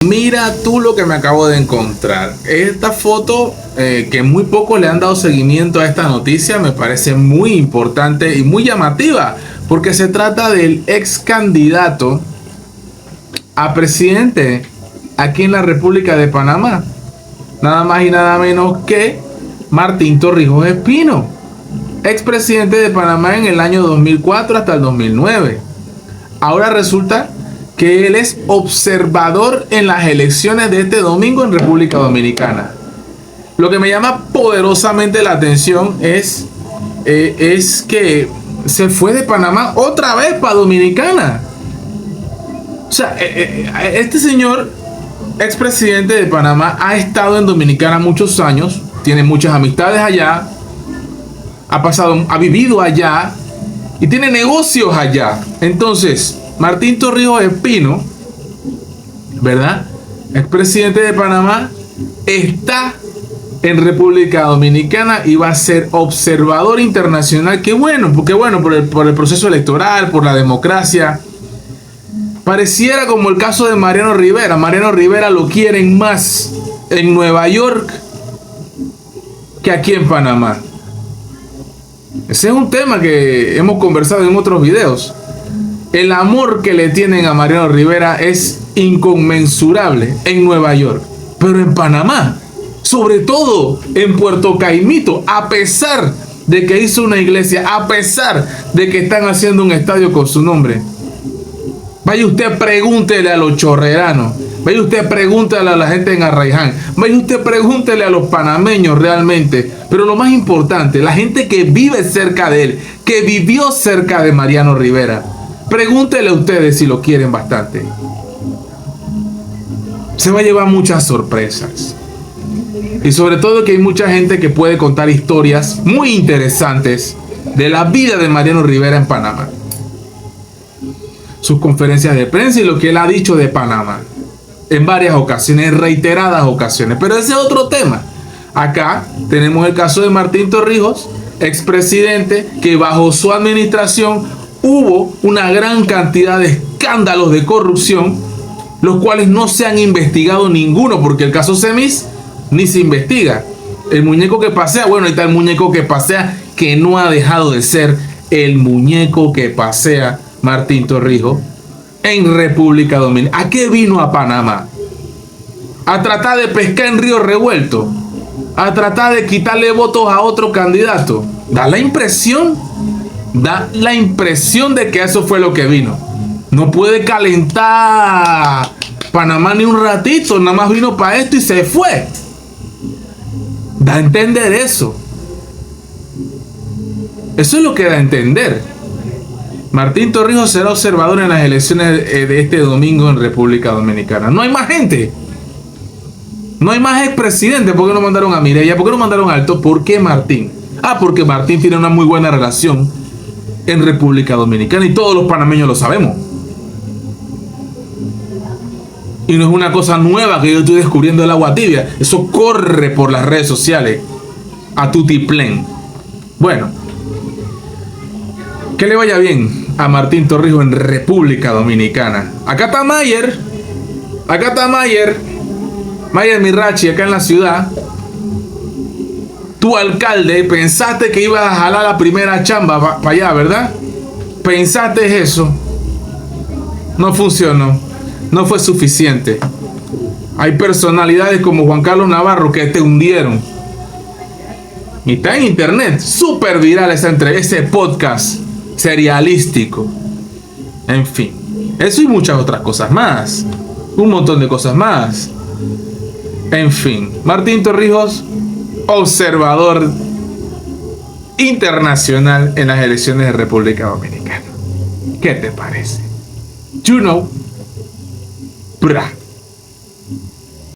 Mira tú lo que me acabo de encontrar. Esta foto, que muy pocos le han dado seguimiento a esta noticia, me parece muy importante y muy llamativa, porque se trata del ex candidato a presidente aquí en la República de Panamá. Nada más y nada menos que Martín Torrijos Espino, expresidente de Panamá en el año 2004 hasta el 2009. Ahora resulta que él es observador en las elecciones de este domingo en República Dominicana. Lo que me llama poderosamente la atención es que se fue de Panamá otra vez para Dominicana. O sea, este señor, expresidente de Panamá, ha estado en Dominicana muchos años, tiene muchas amistades allá, ha vivido allá y tiene negocios allá. Entonces, Martín Torrijos Espino, ¿verdad?, expresidente de Panamá, está en República Dominicana y va a ser observador internacional. Qué bueno, porque bueno, por el proceso electoral, por la democracia. Pareciera como el caso de Mariano Rivera. Mariano Rivera lo quieren más en Nueva York que aquí en Panamá. Ese es un tema que hemos conversado en otros videos. El amor que le tienen a Mariano Rivera es inconmensurable en Nueva York, pero en Panamá, sobre todo en Puerto Caimito, a pesar de que hizo una iglesia, a pesar de que están haciendo un estadio con su nombre, vaya usted pregúntele a los chorreranos, vaya usted pregúntele a la gente en Arraiján, vaya usted pregúntele a los panameños realmente, pero lo más importante, la gente que vive cerca de él, que vivió cerca de Mariano Rivera. Pregúntele a ustedes si lo quieren bastante. Se va a llevar muchas sorpresas. Y sobre todo que hay mucha gente que puede contar historias muy interesantes de la vida de Mariano Rivera en Panamá. Sus conferencias de prensa y lo que él ha dicho de Panamá. En varias ocasiones, reiteradas ocasiones. Pero ese es otro tema. Acá tenemos el caso de Martín Torrijos, expresidente, que bajo su administración hubo una gran cantidad de escándalos de corrupción, los cuales no se han investigado ninguno, porque el caso Semis ni se investiga. El muñeco que pasea, bueno, ahí está el muñeco que pasea, que no ha dejado de ser el muñeco que pasea Martín Torrijos en República Dominicana. ¿A qué vino a Panamá? A tratar de pescar en río revuelto, a tratar de quitarle votos a otro candidato. Da la impresión de que eso fue lo que vino. No puede calentar Panamá ni un ratito, nada más vino para esto y se fue. Da a entender eso. Eso es lo que da a entender. Martín Torrijos será observador en las elecciones de este domingo en República Dominicana. No hay más gente. No hay más expresidentes. ¿Por qué no mandaron a Mireya? ¿Por qué no mandaron a Alto? ¿Por qué Martín? Porque Martín tiene una muy buena relación en República Dominicana y todos los panameños lo sabemos. Y no es una cosa nueva que yo estoy descubriendo el agua tibia. Eso corre por las redes sociales a tutiplén. Bueno, que le vaya bien a Martín Torrijos en República Dominicana. Acá está Mayer. Mayer Mirachi, acá en la ciudad. Tu alcalde, pensaste que ibas a jalar la primera chamba para allá, ¿verdad? Pensaste eso. No funcionó. No fue suficiente. Hay personalidades como Juan Carlos Navarro que te hundieron. Y está en internet. Súper viral ese podcast serialístico. En fin. Eso y muchas otras cosas más. Un montón de cosas más. En fin. Martín Torrijos, observador internacional en las elecciones de República Dominicana. ¿Qué te parece? You know. Bra.